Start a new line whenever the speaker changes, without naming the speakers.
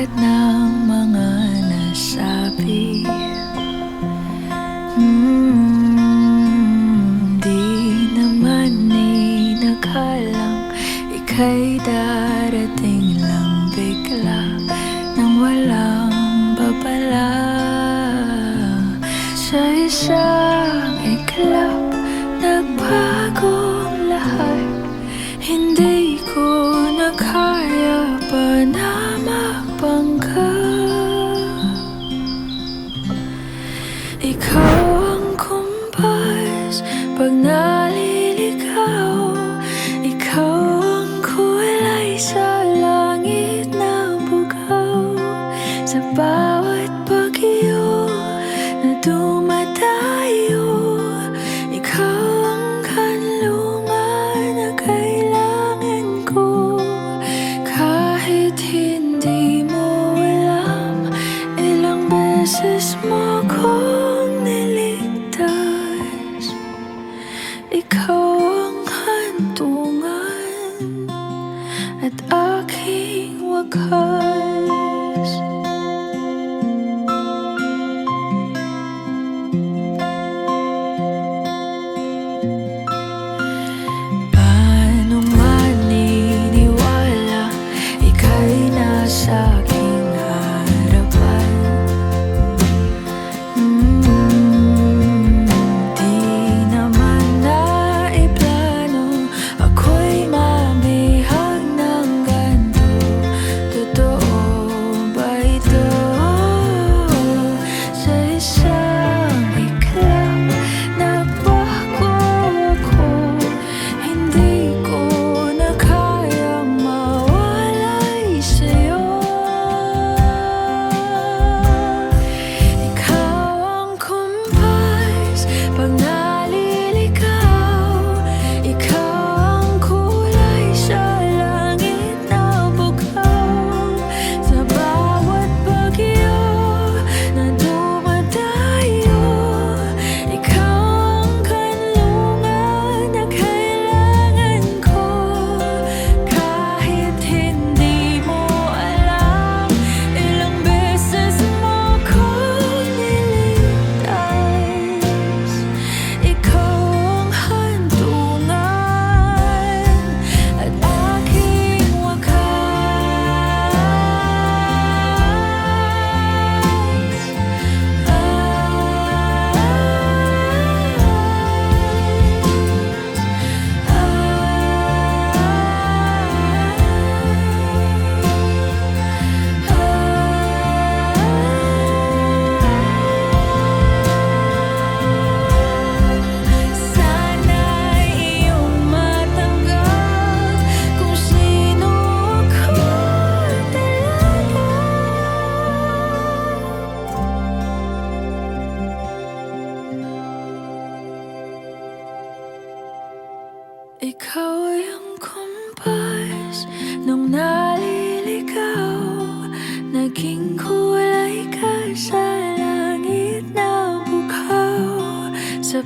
lahat ng mga nasabi. Di naman inakalang ika'y darating lang bigla nang walang babala. Sa isang iglap, nagbago ang lahat. Hindi ko na kaya pa na magbangga. Ikaw ang kumpas pag naliligaw. Ikaw ang kulay sa langit na bugaw. Sa bawat bagyo na dumadayo, ikaw ang kanlungan na kailangan ko. Kahit hindi mo alam, ilang beses mo kong niligtas. Ikaw ang hantungan at aking wakas. Paano maniniwala ika'y nasa aking harapan? Di naman naiplano ako'y mabihag ng ganito. Totoo ba ito? Sa isang iglap, nagbago ako. Hindi ko na kayang mawalay sa'yo. Ikaw ang kumpas pag naliligaw. Ikaw ang kulay sa langit na bugaw. Sa bawat bagyo na dumadayo, ikaw ang kanlungan na kailangan ko. Kahit hindi mo alam, ilang beses mo kong niligtas. Ikaw ang hantungan at aking sana'y iyong matanggap kung sino ako talaga. Ikaw ang kumpas nung naliligaw. Naging kulay ka sa langit na bugaw. Sa